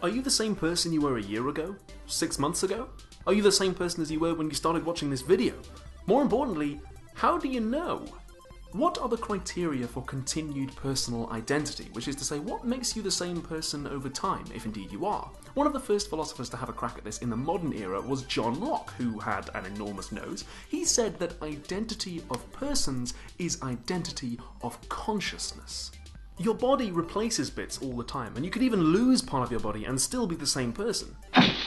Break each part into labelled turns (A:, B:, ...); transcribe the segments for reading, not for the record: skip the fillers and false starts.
A: Are you the same person you were a year ago? 6 months ago? Are you the same person as you were when you started watching this video? More importantly, how do you know? What are the criteria for continued personal identity? Which is to say, what makes you the same person over time, if indeed you are? One of the first philosophers to have a crack at this in the modern era was John Locke, who had an enormous nose. He said that identity of persons is identity of consciousness. Your body replaces bits all the time, and you could even lose part of your body and still be the same person.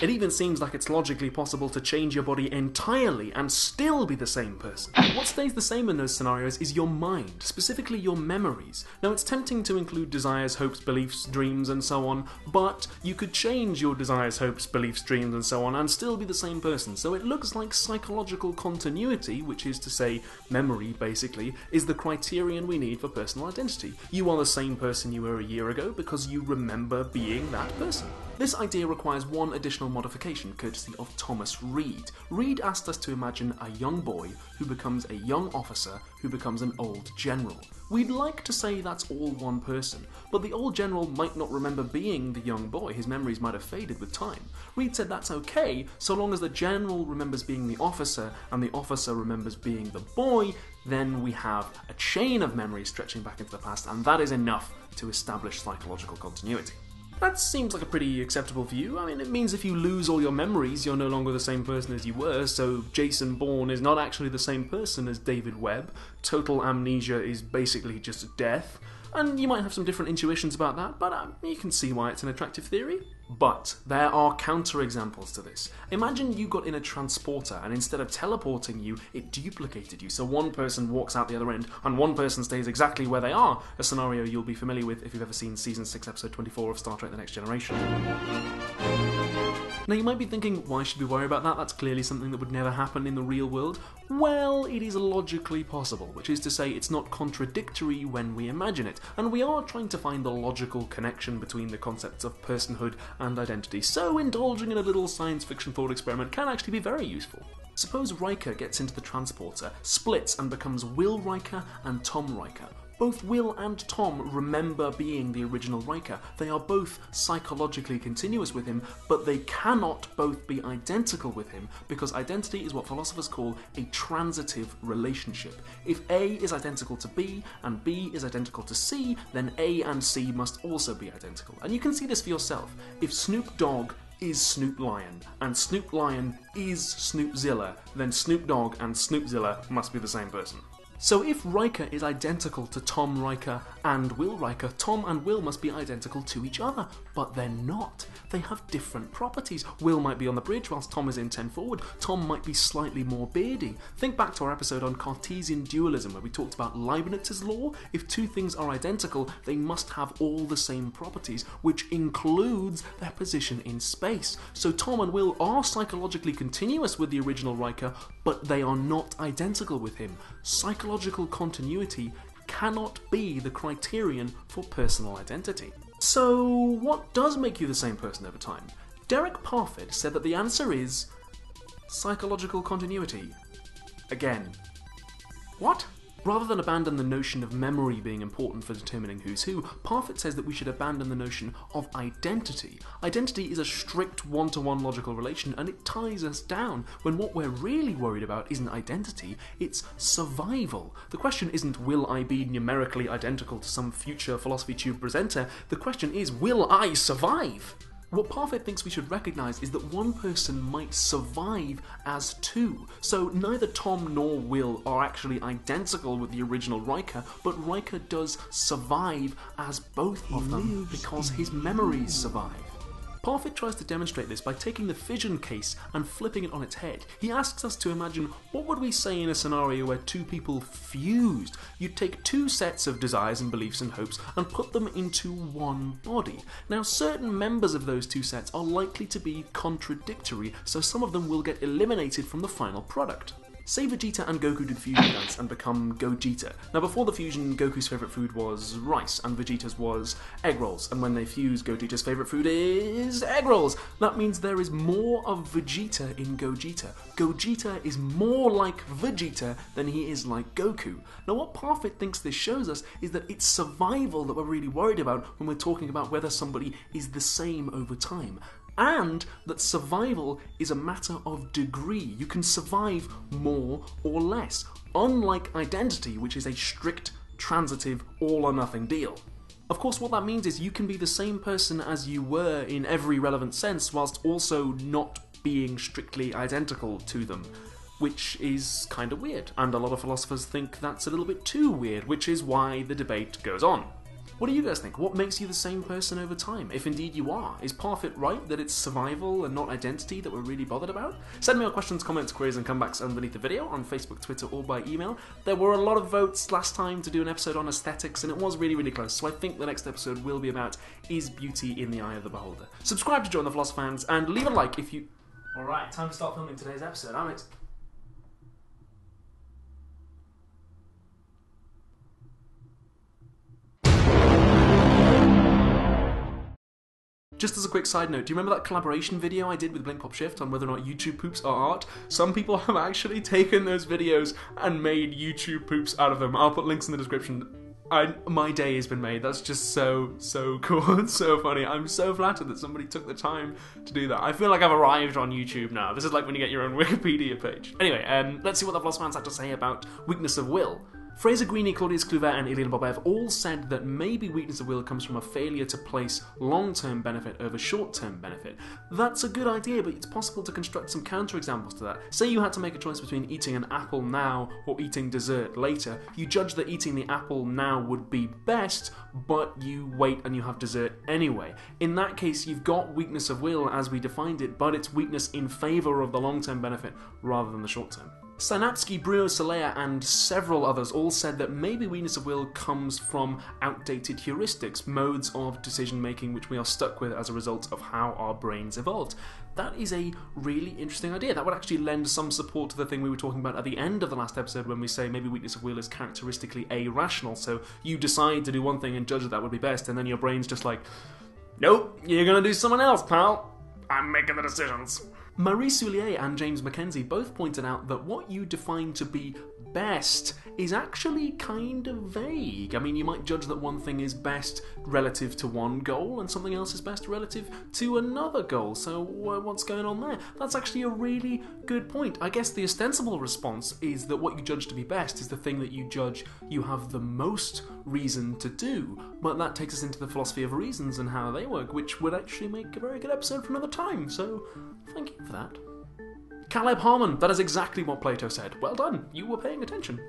A: It even seems like it's logically possible to change your body entirely and still be the same person. What stays the same in those scenarios is your mind, specifically your memories. Now, it's tempting to include desires, hopes, beliefs, dreams, and so on, but you could change your desires, hopes, beliefs, dreams, and so on and still be the same person. So it looks like psychological continuity, which is to say memory, basically, is the criterion we need for personal identity. You are the same person you were a year ago because you remember being that person. This idea requires one additional modification, courtesy of Thomas Reid. Reid asked us to imagine a young boy who becomes a young officer who becomes an old general. We'd like to say that's all one person, but the old general might not remember being the young boy. His memories might have faded with time. Reid said that's okay, so long as the general remembers being the officer and the officer remembers being the boy, then we have a chain of memories stretching back into the past, and that is enough to establish psychological continuity. That seems like a pretty acceptable view. I mean, it means if you lose all your memories, you're no longer the same person as you were, so Jason Bourne is not actually the same person as David Webb. Total amnesia is basically just death. And you might have some different intuitions about that, but you can see why it's an attractive theory. But there are counterexamples to this. Imagine you got in a transporter and instead of teleporting you, it duplicated you. So one person walks out the other end and one person stays exactly where they are. A scenario you'll be familiar with if you've ever seen Season 6, Episode 24 of Star Trek The Next Generation. Now you might be thinking, why should we worry about that? That's clearly something that would never happen in the real world. Well, it is logically possible, which is to say it's not contradictory when we imagine it, and we are trying to find the logical connection between the concepts of personhood and identity, so indulging in a little science fiction thought experiment can actually be very useful. Suppose Riker gets into the transporter, splits and becomes Will Riker and Tom Riker. Both Will and Tom remember being the original Riker. They are both psychologically continuous with him, but they cannot both be identical with him because identity is what philosophers call a transitive relationship. If A is identical to B and B is identical to C, then A and C must also be identical. And you can see this for yourself. If Snoop Dogg is Snoop Lion, and Snoop Lion is Snoopzilla, then Snoop Dogg and Snoopzilla must be the same person. So if Riker is identical to Tom Riker and Will Riker, Tom and Will must be identical to each other, but they're not. They have different properties. Will might be on the bridge whilst Tom is in 10 forward. Tom might be slightly more beardy. Think back to our episode on Cartesian dualism where we talked about Leibniz's law. If two things are identical, they must have all the same properties, which includes their position in space. So Tom and Will are psychologically continuous with the original Riker, but they are not identical with him. Psychological continuity cannot be the criterion for personal identity. So, what does make you the same person over time? Derek Parfit said that the answer is psychological continuity. Again. What? Rather than abandon the notion of memory being important for determining who's who, Parfit says that we should abandon the notion of identity. Identity is a strict one-to-one logical relation and it ties us down, when what we're really worried about isn't identity, it's survival. The question isn't will I be numerically identical to some future Philosophy Tube presenter, the question is will I survive? What Parfit thinks we should recognise is that one person might survive as two. So neither Tom nor Will are actually identical with the original Riker, but Riker does survive as both of them because his memories survive. Parfit tries to demonstrate this by taking the fission case and flipping it on its head. He asks us to imagine what would we say in a scenario where two people fused. You'd take two sets of desires and beliefs and hopes and put them into one body. Now certain members of those two sets are likely to be contradictory, so some of them will get eliminated from the final product. Say Vegeta and Goku do the fusion dance and become Gogeta. Now before the fusion, Goku's favourite food was rice and Vegeta's was egg rolls, and when they fuse, Gogeta's favourite food is egg rolls. That means there is more of Vegeta in Gogeta. Gogeta is more like Vegeta than he is like Goku. Now what Parfit thinks this shows us is that it's survival that we're really worried about when we're talking about whether somebody is the same over time. And that survival is a matter of degree. You can survive more or less, unlike identity, which is a strict, transitive, all-or-nothing deal. Of course, what that means is you can be the same person as you were in every relevant sense, whilst also not being strictly identical to them, which is kind of weird, and a lot of philosophers think that's a little bit too weird, which is why the debate goes on. What do you guys think? What makes you the same person over time, if indeed you are? Is Parfit right that it's survival and not identity that we're really bothered about? Send me your questions, comments, queries and comebacks underneath the video on Facebook, Twitter or by email. There were a lot of votes last time to do an episode on aesthetics and it was really close, so I think the next episode will be about is beauty in the eye of the beholder. Subscribe to join the Philosophans and leave a like if you... Alright, time to start filming today's episode, Alex. Just as a quick side note, do you remember that collaboration video I did with Blink Pop Shift on whether or not YouTube poops are art? Some people have actually taken those videos and made YouTube poops out of them. I'll put links in the description. My day has been made. That's just so cool. It's so funny. I'm so flattered that somebody took the time to do that. I feel like I've arrived on YouTube now. This is like when you get your own Wikipedia page. Anyway, let's see what the Philosophers had to say about weakness of will. Fraser Greene, Claudius Kluwer and Ilian Bobev all said that maybe weakness of will comes from a failure to place long-term benefit over short-term benefit. That's a good idea, but it's possible to construct some counterexamples to that. Say you had to make a choice between eating an apple now or eating dessert later. You judge that eating the apple now would be best, but you wait and you have dessert anyway. In that case, you've got weakness of will as we defined it, but it's weakness in favour of the long-term benefit rather than the short-term. Sinatsky, Bruno Solea and several others all said that maybe weakness of will comes from outdated heuristics, modes of decision making which we are stuck with as a result of how our brains evolved. That is a really interesting idea. That would actually lend some support to the thing we were talking about at the end of the last episode when we say maybe weakness of will is characteristically irrational, so you decide to do one thing and judge that would be best, and then your brain's just like, nope, you're gonna do someone else, pal. I'm making the decisions. Marie Soulier and James Mackenzie both pointed out that what you define to be best is actually kind of vague. I mean, you might judge that one thing is best relative to one goal and something else is best relative to another goal. So what's going on there? That's actually a really good point. I guess the ostensible response is that what you judge to be best is the thing that you judge you have the most reason to do. But that takes us into the philosophy of reasons and how they work, which would actually make a very good episode for another time. So thank you for that. Caleb Harmon, that is exactly what Plato said. Well done, you were paying attention.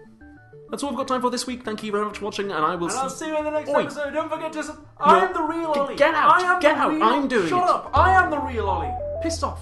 A: That's all we've got time for this week. Thank you very much for watching, and I'll see you in the next episode. Don't forget to... I am the real Ollie. Get out. Get out. I'm doing it. Shut up. I am the real Ollie. Pissed off.